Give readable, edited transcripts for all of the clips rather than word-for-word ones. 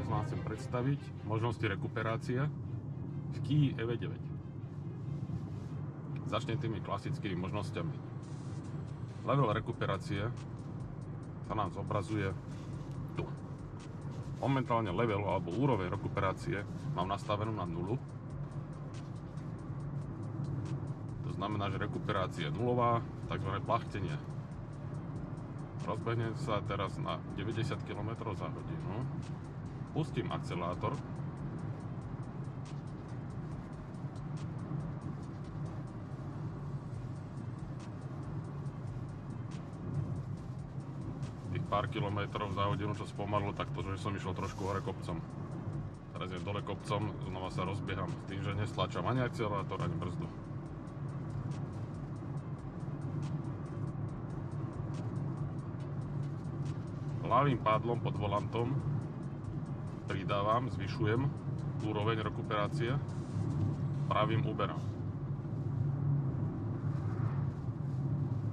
Dnes vám chcem predstaviť možnosti rekuperácie v Kii EV9. Začnem tými klasickými možnosťami. Level rekuperácie sa nám zobrazuje tu. Momentálne level alebo úroveň rekuperácie mám nastavenú na 0. To znamená, že rekuperácia je nulová, tzv. Plachtenie. Rozbehnem sa teraz na 90 km za hodinu. Pustím akcelerátor. Tých pár kilometrov za hodinu, čo spomalilo, tak to, že som išiel trošku hore kopcom. Teraz je dole kopcom, znova sa rozbieham s tým, že nestlačam ani akcelerátor, ani brzdu. Ľavým pádlom pod volantom pridávam, zvyšujem úroveň rekuperácie, pravým uberám.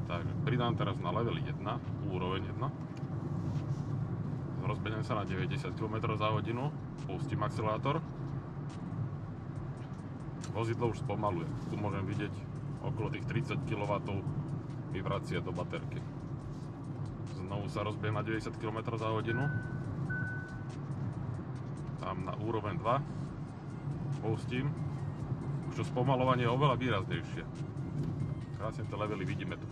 Takže pridám teraz na level 1, úroveň 1. Rozbehnem sa na 90 km za hodinu, pustím akcelerátor. Vozidlo už spomaluje. Tu môžem vidieť okolo tých 30 kW vibrácie do baterky. Znovu sa rozbiehem na 90 km za hodinu. Tam na úroveň 2. Pustím. Už to spomalovanie je oveľa výraznejšie. Krásne tie levely vidíme tu.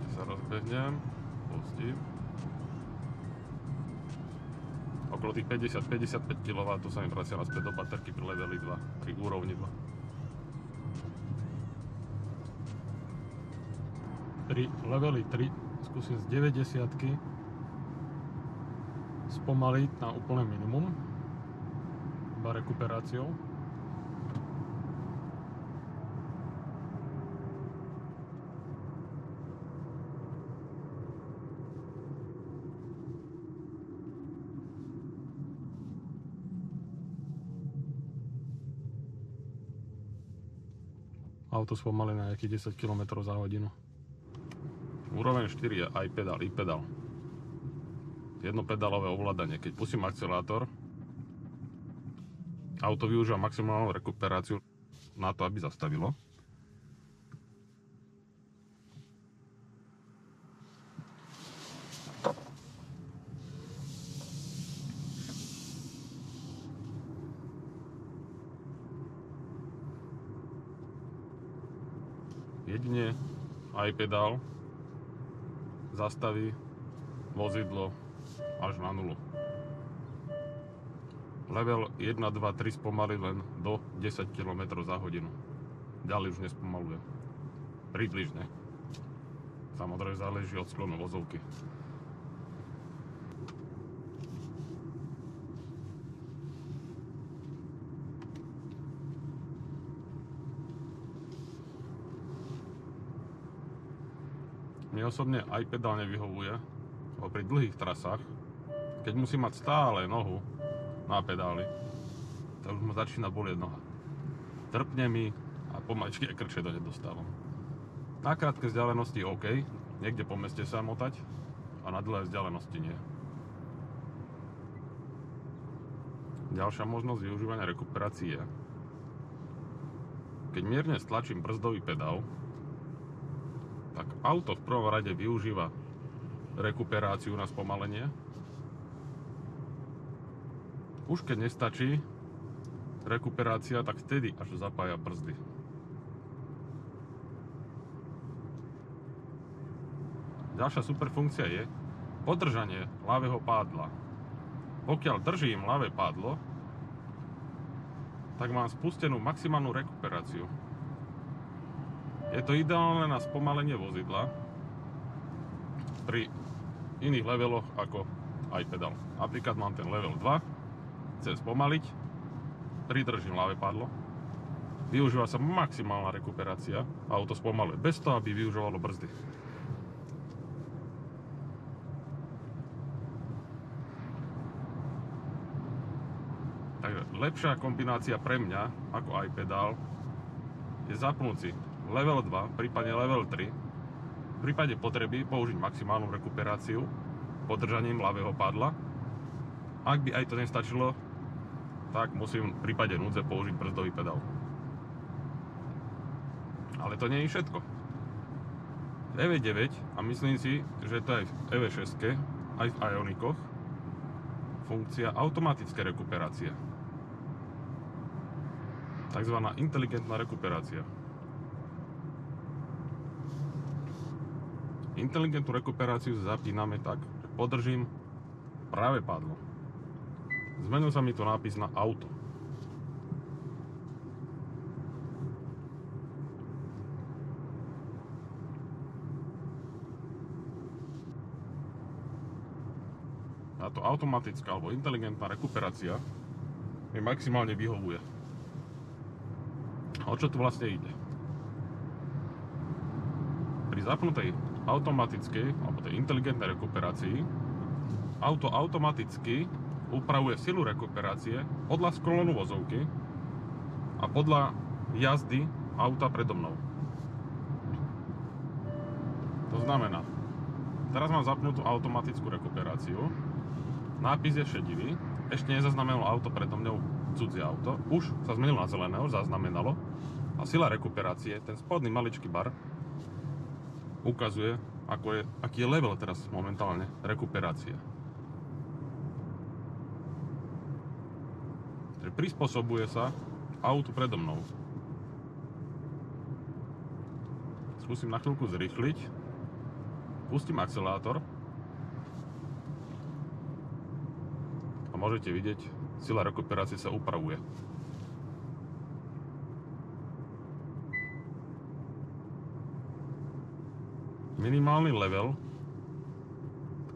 Ešte sa rozbehnem. Pustím. Okolo tých 50-55 kW sa mi vracia naspäť do baterky pri leveli 2. Pri úrovni 2. Pri leveli 3 skúsim z 90-ky spomaliť na úplné minimum, iba rekuperáciou. Auto spomalí na nejakých 10 km za hodinu. Úroveň 4 je iPedal, iPedal. Jednopedálové ovládanie. Keď pustím akcelerátor, auto využíva maximálnu rekuperáciu na to, aby zastavilo. Jedine iPedal zastaví vozidlo až na 0. Level 1, 2, 3 spomalí len do 10 km za hodinu. Ďalej už nespomaluje. Približne. Samozrejme záleží od sklonu vozovky. Mne osobne iPedal nevyhovuje, lebo pri dlhých trasách, keď musím mať stále nohu na pedáli, tak už ma začína bolieť noha. Trpne mi a pomaličky aj krče do nedostávam. Na krátke vzdialenosti OK, niekde po meste sa motať, a na dlhé vzdialenosti nie. Ďalšia možnosť využívania rekuperácie je, keď mierne stlačím brzdový pedál, tak auto v prvom rade využíva rekuperáciu na spomalenie. Už keď nestačí rekuperácia, tak vtedy až zapája brzdy. Ďalšia super funkcia je podržanie ľavého pádla. Pokiaľ držím ľavé pádlo, tak mám spustenú maximálnu rekuperáciu. Je to ideálne na spomalenie vozidla pri iných leveloch ako iPedal. Napríklad mám ten level 2, chcem spomaliť, pridržím ľavé pádlo, využíva sa maximálna rekuperácia a auto spomaluje bez toho, aby využívalo brzdy. Takže lepšia kombinácia pre mňa ako iPedal je zapnúť si level 2, prípadne level 3 v prípade potreby použiť maximálnu rekuperáciu podržaním ľavého pádla. Ak by aj to nestačilo, tak musím v prípade núdze použiť brzdový pedál. Ale to nie je všetko. V EV9, a myslím si, že to aj v EV6, aj v Ioniqoch, funkcia automatické rekuperácie. Takzvaná inteligentná rekuperácia. Inteligentnú rekuperáciu zapíname tak, že podržím práve pádlo. Zmenil sa mi tu nápis na auto. Táto automatická alebo inteligentná rekuperácia mi maximálne vyhovuje. O čo tu vlastne ide? Pri zapnutej automatickej alebo tej inteligentnej rekuperácii auto automaticky upravuje silu rekuperácie podľa sklonu vozovky a podľa jazdy auta predo mnou. To znamená, teraz mám zapnutú automatickú rekuperáciu, nápis je šedivý, ešte nezaznamenalo auto predo mnou cudzie auto, už sa zmenilo na zeleného, zaznamenalo, a sila rekuperácie, ten spodný maličký bar, ukazuje, aký je level teraz momentálne rekuperácie. Prispôsobuje sa autu predo mnou. Skúsim na chvíľku zrýchliť. Pustím akcelátor. A môžete vidieť, sila rekuperácie sa upravuje. Minimálny level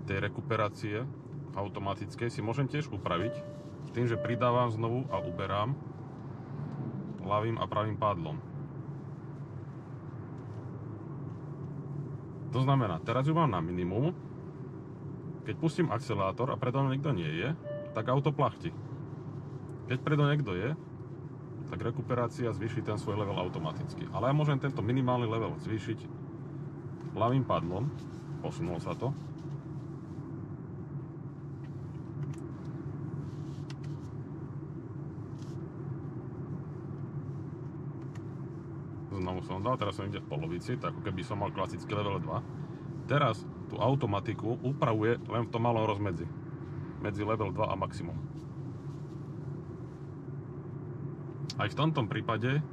tej rekuperácie automatickej si môžem tiež upraviť tým, že pridávam znovu a uberám ľavým a pravým pádlom. To znamená, teraz ju mám na minimum. Keď pustím akcelátor a predo mnou niekto nie je, tak auto plachti. Keď predo niekto je, tak rekuperácia zvýši ten svoj level automaticky. Ale ja môžem tento minimálny level zvýšiť ľavým pádlom. Posunulo sa to. Znovu som dal, teraz som ide v polovici, tak ako keby som mal klasický level 2. Teraz tú automatiku upravuje len v tom malom rozmedzi. Medzi level 2 a maximum. Aj v tomto prípade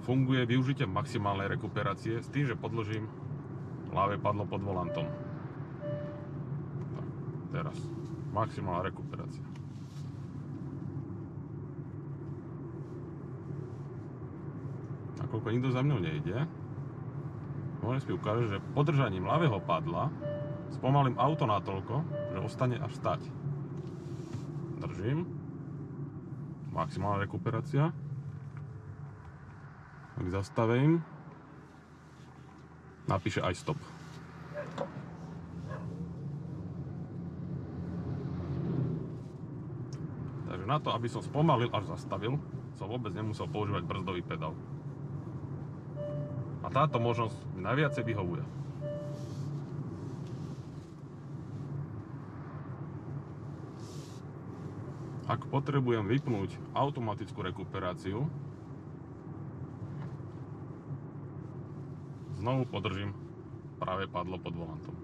funguje využitie maximálnej rekuperácie s tým, že podložím ľavé padlo pod volantom. Tak, teraz maximálna rekuperácia. Nakoľko nikto za mnou nejde, môžem si ukázať, že podržaním ľavého padla spomalím auto natoľko, že ostane až stať. Držím. Maximálna rekuperácia. Ak zastavím, napíše aj stop. Takže na to, aby som spomalil až zastavil, som vôbec nemusel používať brzdový pedál. A táto možnosť mi najviacej vyhovuje. Ak potrebujem vypnúť automatickú rekuperáciu, znovu podržím práve padlo pod volantom.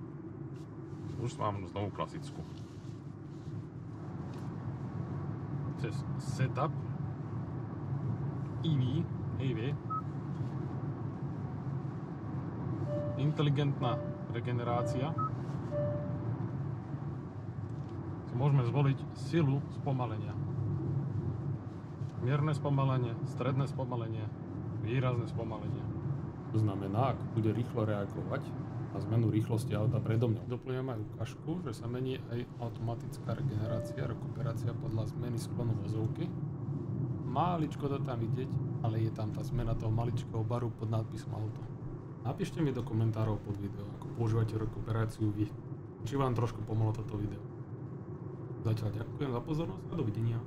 Už mám znovu klasickú. Cez setup EV inteligentná regenerácia, si môžeme zvoliť silu spomalenia. Mierne spomalenie, stredné spomalenie, výrazné spomalenie. To znamená, ak bude rýchlo reagovať na zmenu rýchlosti auta predo mňou. Doplňujem aj ukážku, že sa mení aj automatická regenerácia, rekuperácia podľa zmeny sklonu vozovky. Máličko to tam vidieť, ale je tam tá zmena toho maličkého baru pod nadpisom auto. Napíšte mi do komentárov pod video, ako používate rekuperáciu vy. Či vám trošku pomohlo toto video. Zatiaľ ďakujem za pozornosť a dovidenia.